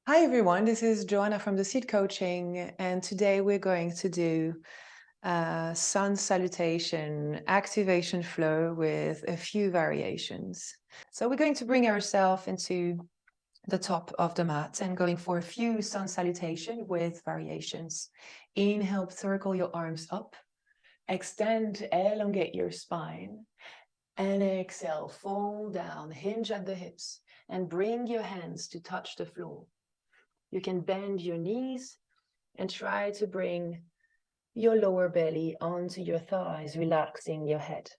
Hi everyone, this is Joanna from the Seed Coaching, and today we're going to do sun salutation activation flow with a few variations. So we're going to bring ourselves into the top of the mat and going for a few sun salutation with variations. Inhale, circle your arms up, extend, elongate your spine, and exhale, fold down, hinge at the hips, and bring your hands to touch the floor. You can bend your knees and try to bring your lower belly onto your thighs, relaxing your head.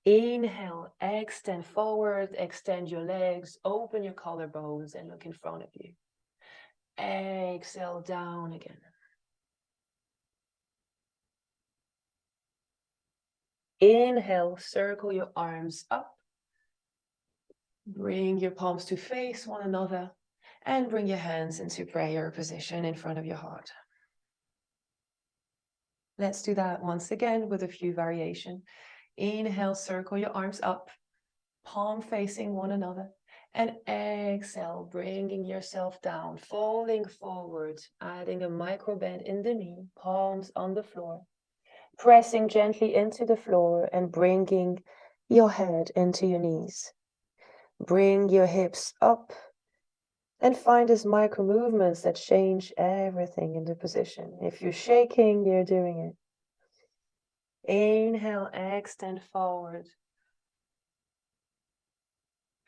Inhale, extend forward, extend your legs, open your collarbones and look in front of you. Exhale, down again. Inhale, circle your arms up. Bring your palms to face one another and bring your hands into prayer position in front of your heart. Let's do that once again with a few variations. Inhale, circle your arms up, palm facing one another. And exhale, bringing yourself down, folding forward, adding a micro bend in the knee, palms on the floor. Pressing gently into the floor and bringing your head into your knees. Bring your hips up and find these micro movements that change everything in the position. If you're shaking, you're doing it. Inhale, extend forward.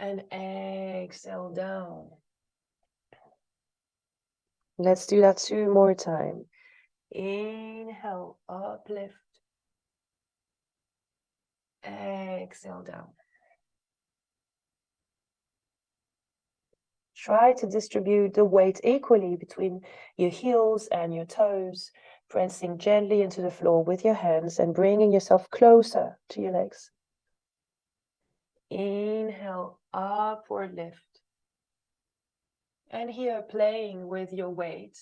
And exhale down. Let's do that 2 more times. Inhale, uplift. Exhale down. Try to distribute the weight equally between your heels and your toes, pressing gently into the floor with your hands and bringing yourself closer to your legs. Inhale, upward lift. And here playing with your weight,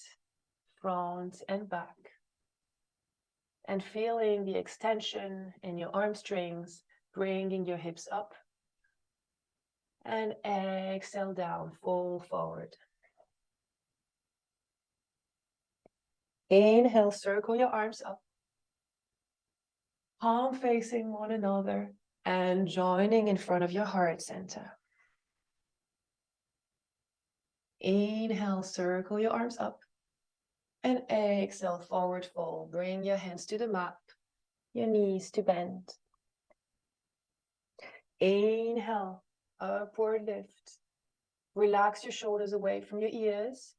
front and back. And feeling the extension in your arm strings, bringing your hips up. And exhale down, fold forward. Inhale, circle your arms up. Palm facing one another and joining in front of your heart center. Inhale, circle your arms up. And exhale, forward fold. Bring your hands to the mat, your knees to bend. Inhale, upward lift. Relax your shoulders away from your ears.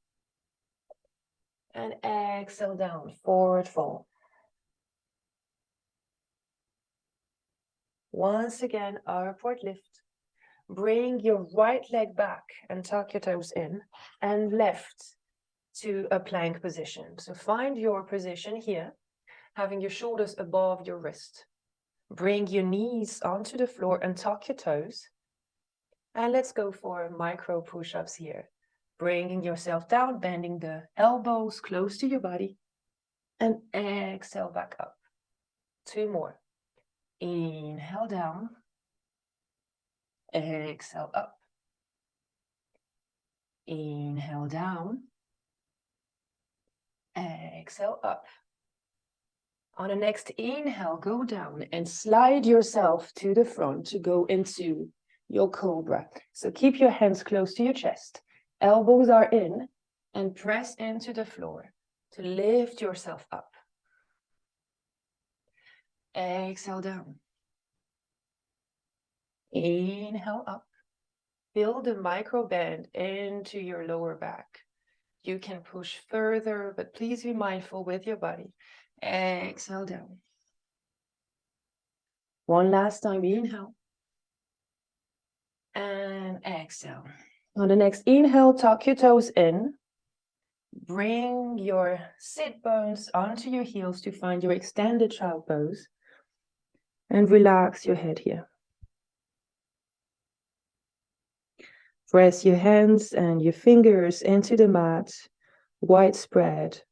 And exhale down, forward fold. Once again, upward lift. Bring your right leg back and tuck your toes in, and left to a plank position. So find your position here, having your shoulders above your wrist. Bring your knees onto the floor and tuck your toes. And let's go for micro push-ups here. Bringing yourself down, bending the elbows close to your body. And exhale back up. 2 more. Inhale down. Exhale up. Inhale down. Exhale up. On the next inhale, go down and slide yourself to the front to go into your cobra. So keep your hands close to your chest. Elbows are in and press into the floor to lift yourself up. Exhale down. Inhale up. Build a micro bend into your lower back. You can push further, but please be mindful with your body. Exhale down. One last time, inhale. And exhale. On the next inhale, tuck your toes in. Bring your sit bones onto your heels to find your extended child pose. And relax your head here. Press your hands and your fingers into the mat, widespread,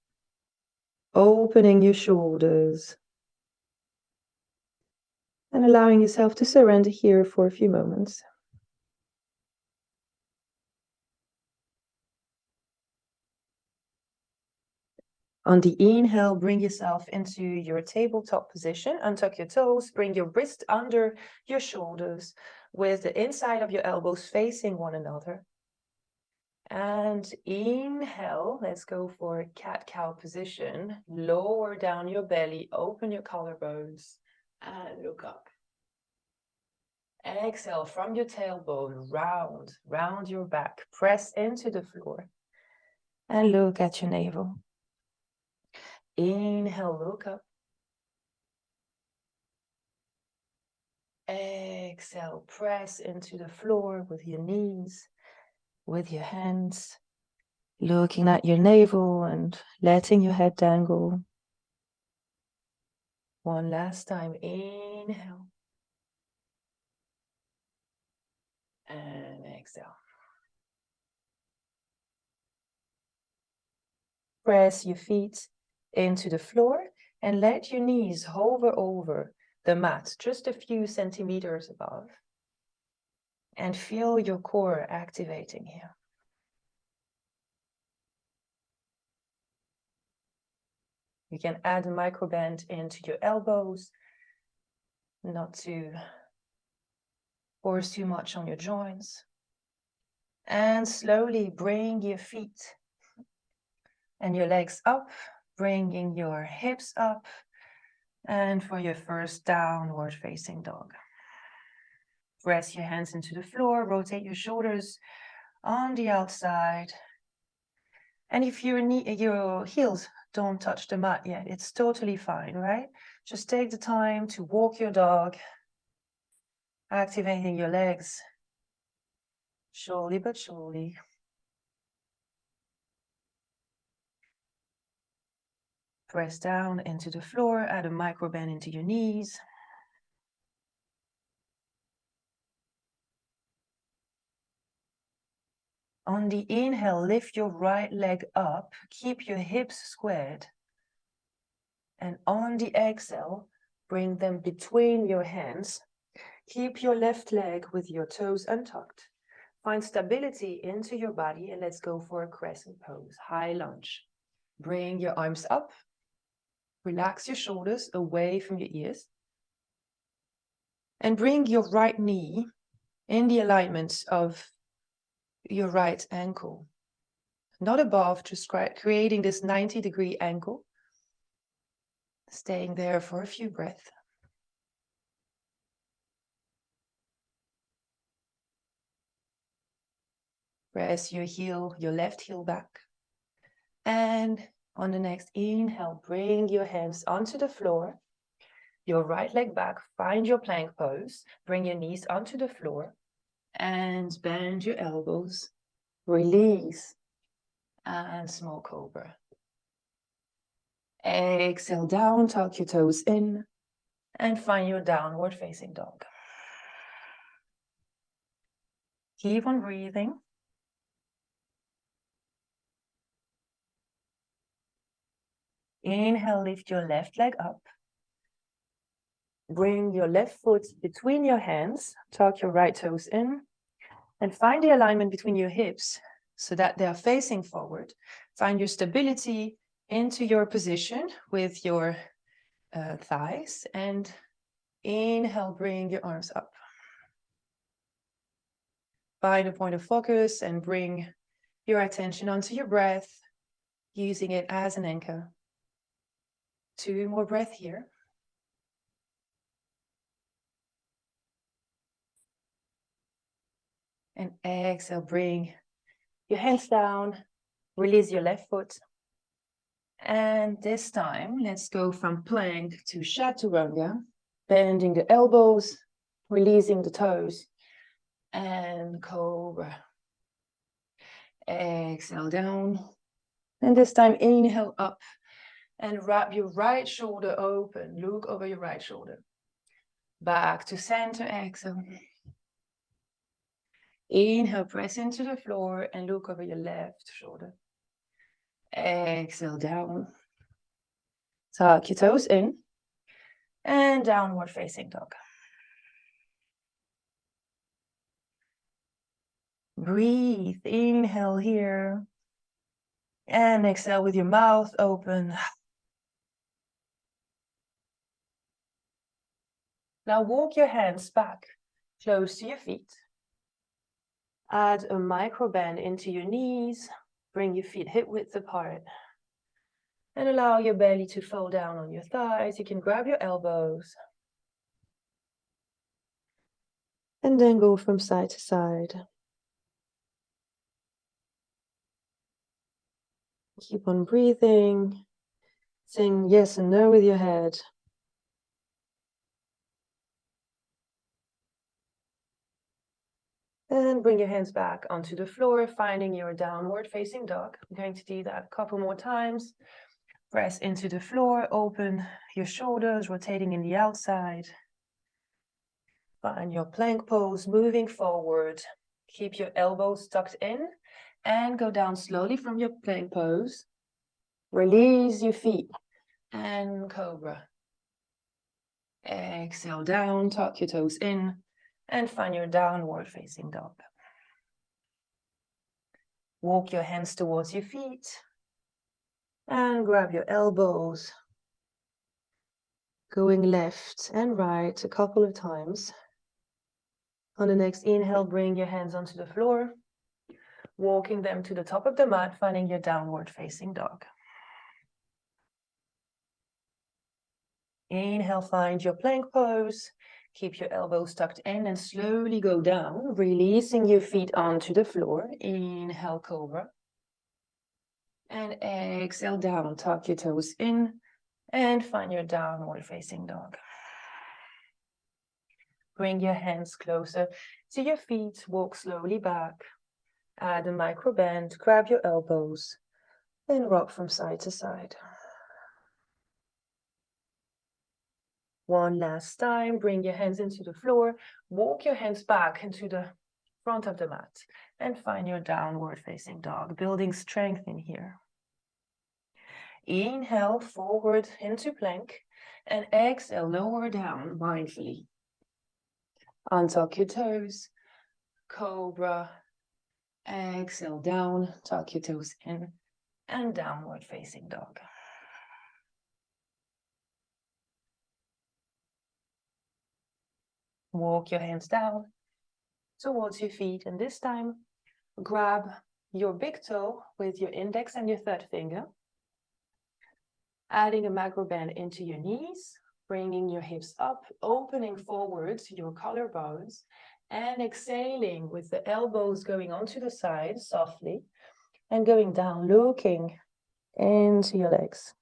opening your shoulders, and allowing yourself to surrender here for a few moments. On the inhale, bring yourself into your tabletop position. Untuck your toes, bring your wrist under your shoulders with the inside of your elbows facing one another. And inhale, let's go for cat-cow position. Lower down your belly, open your collarbones, and look up. Exhale from your tailbone, round your back, press into the floor, and look at your navel. Inhale, look up. Exhale, press into the floor with your knees, with your hands, looking at your navel and letting your head dangle. One last time, inhale. And exhale. Press your feet into the floor and let your knees hover over the mat, just a few centimeters above. And feel your core activating here. You can add a microband into your elbows, not to force too much on your joints. And slowly bring your feet and your legs up, bringing your hips up. And for your first downward facing dog. Press your hands into the floor, rotate your shoulders on the outside. And if your heels don't touch the mat yet, it's totally fine, right? Just take the time to walk your dog, activating your legs, slowly but surely. Press down into the floor, add a microband into your knees. On the inhale, lift your right leg up, keep your hips squared. And on the exhale, bring them between your hands. Keep your left leg with your toes untucked. Find stability into your body and let's go for a crescent pose, high lunge. Bring your arms up. Relax your shoulders away from your ears. And bring your right knee in the alignment of your right ankle. Not above, just creating this 90-degree angle. Staying there for a few breaths. Press your left heel back. And on the next inhale, bring your hands onto the floor. Your right leg back, find your plank pose. Bring your knees onto the floor. And bend your elbows. Release. And small cobra. Exhale down, tuck your toes in. And find your downward facing dog. Keep on breathing. Inhale, lift your left leg up. Bring your left foot between your hands, tuck your right toes in, and find the alignment between your hips so that they are facing forward. Find your stability into your position with your thighs, and inhale, bring your arms up. Find a point of focus and bring your attention onto your breath, using it as an anchor. 2 more breaths here. And exhale, bring your hands down, release your left foot. And this time, let's go from plank to chaturanga, bending the elbows, releasing the toes, and cobra. Exhale down. And this time, inhale up and wrap your right shoulder open. Look over your right shoulder. Back to center, exhale. Inhale, press into the floor and look over your left shoulder. Exhale down. Tuck your toes in. And downward facing dog. Breathe. Inhale here. And exhale with your mouth open. Now walk your hands back, close to your feet. Add a micro bend into your knees. Bring your feet hip width apart. And allow your belly to fall down on your thighs. You can grab your elbows. And then go from side to side. Keep on breathing. Saying yes and no with your head. And bring your hands back onto the floor, finding your downward facing dog. I'm going to do that a couple more times. Press into the floor, open your shoulders, rotating in the outside. Find your plank pose, moving forward. Keep your elbows tucked in and go down slowly from your plank pose. Release your feet and cobra. Exhale down, tuck your toes in and find your downward facing dog. Walk your hands towards your feet and grab your elbows. Going left and right a couple of times. On the next inhale, bring your hands onto the floor, walking them to the top of the mat, finding your downward facing dog. Inhale, find your plank pose. Keep your elbows tucked in and slowly go down, releasing your feet onto the floor. Inhale, cobra. And exhale down, tuck your toes in and find your downward facing dog. Bring your hands closer to your feet, walk slowly back. Add a micro bend, grab your elbows, and rock from side to side. One last time, bring your hands into the floor, walk your hands back into the front of the mat, and find your downward facing dog, building strength in here. Inhale, forward into plank, and exhale, lower down mindfully. Untuck your toes, cobra. Exhale down, tuck your toes in, and downward facing dog. Walk your hands down towards your feet, and this time grab your big toe with your index and your third finger, adding a macro bend into your knees, bringing your hips up, opening forward your collarbones, and exhaling with the elbows going onto the side softly, and going down, looking into your legs.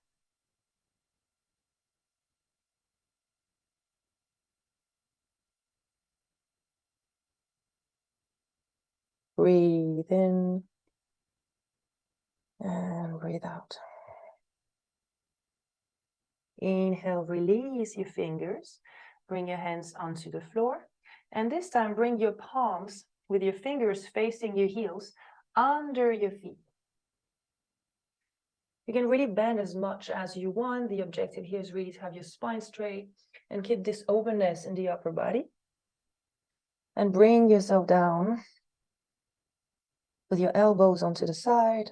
Breathe in and breathe out. Inhale, release your fingers. Bring your hands onto the floor. And this time, bring your palms with your fingers facing your heels under your feet. You can really bend as much as you want. The objective here is really to have your spine straight and keep this openness in the upper body. And bring yourself down with your elbows onto the side.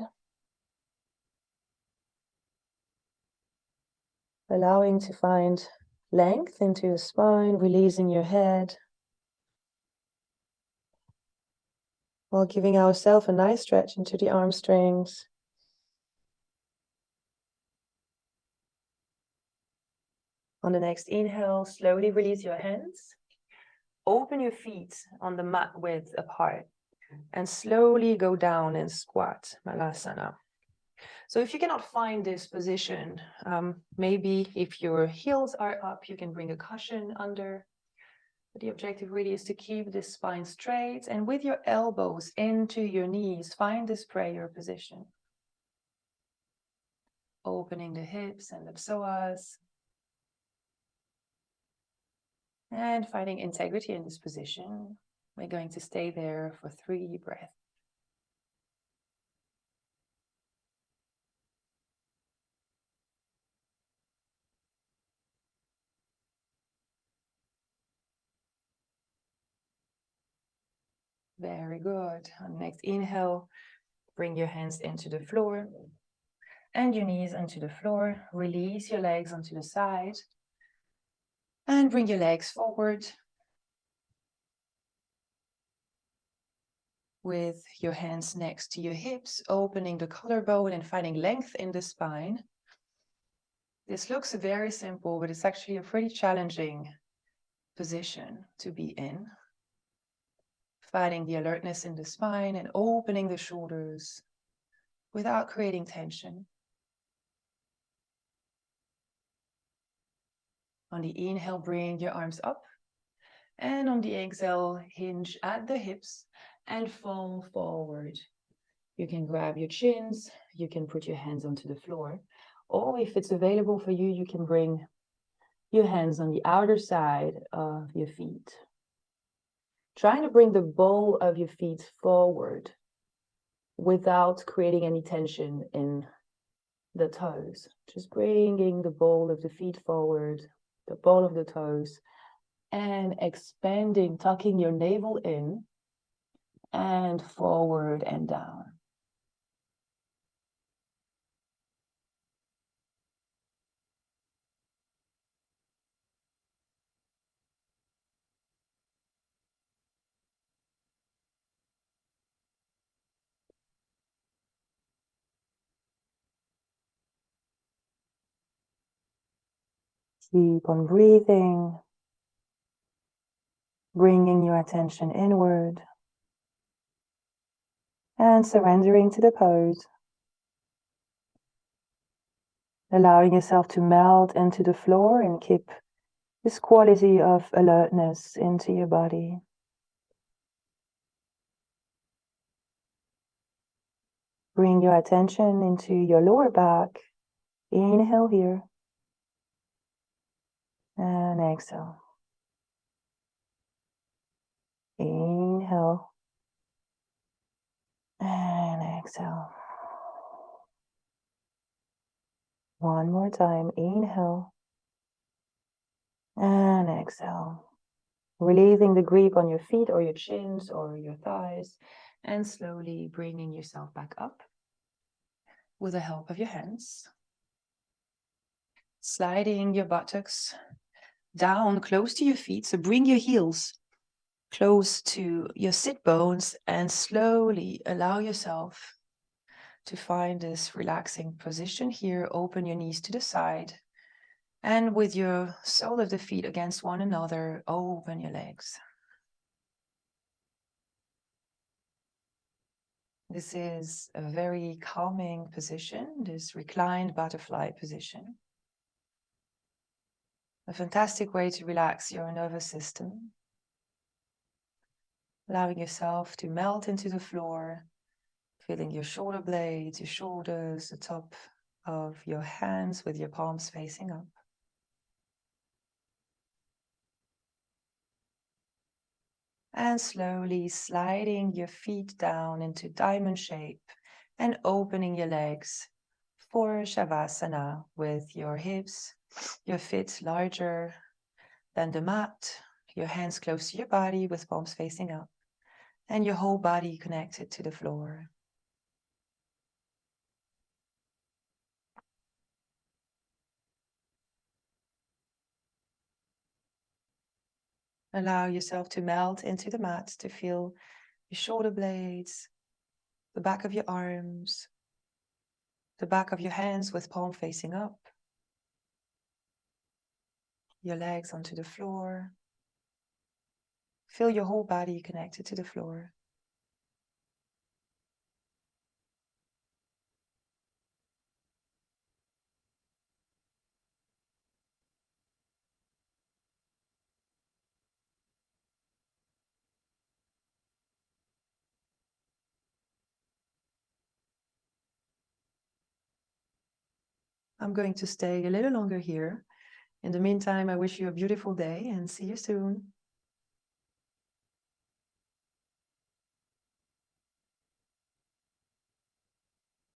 Allowing to find length into your spine, releasing your head, while giving ourselves a nice stretch into the arm strings. On the next inhale, slowly release your hands. Open your feet on the mat width apart and slowly go down and squat, Malasana. So if you cannot find this position, maybe if your heels are up, you can bring a cushion under. But the objective really is to keep the spine straight and with your elbows into your knees, find this prayer position. Opening the hips and the psoas. And finding integrity in this position. We're going to stay there for 3 breaths. Very good. On the next inhale, bring your hands into the floor. and your knees onto the floor. Release your legs onto the side and bring your legs forward with your hands next to your hips, opening the collarbone and finding length in the spine. This looks very simple, but it's actually a pretty challenging position to be in. Finding the alertness in the spine and opening the shoulders without creating tension. On the inhale, bring your arms up. And on the exhale, hinge at the hips and fall forward. You can grab your chins, you can put your hands onto the floor, or if it's available for you, you can bring your hands on the outer side of your feet. Trying to bring the ball of your feet forward without creating any tension in the toes. Just bringing the ball of the feet forward, the ball of the toes, and expanding, tucking your navel in and forward and down. Keep on breathing, bringing your attention inward and surrendering to the pose. Allowing yourself to melt into the floor and keep this quality of alertness into your body. Bring your attention into your lower back. Inhale here and exhale. Inhale and exhale. One more time. Inhale and exhale. Releasing the grip on your feet or your chins or your thighs and slowly bringing yourself back up with the help of your hands. Sliding your buttocks down close to your feet. So bring your heels close to your sit bones and slowly allow yourself to find this relaxing position here. Open your knees to the side and with your sole of the feet against one another, open your legs. This is a very calming position, this reclined butterfly position. A fantastic way to relax your nervous system. Allowing yourself to melt into the floor, feeling your shoulder blades, your shoulders, the top of your hands with your palms facing up. And slowly sliding your feet down into diamond shape and opening your legs for Shavasana with your hips, your feet larger than the mat, your hands close to your body with palms facing up, and your whole body connected to the floor. Allow yourself to melt into the mat, to feel your shoulder blades, the back of your arms, the back of your hands with palm facing up, your legs onto the floor. Feel your whole body connected to the floor. I'm going to stay a little longer here. In the meantime, I wish you a beautiful day and see you soon.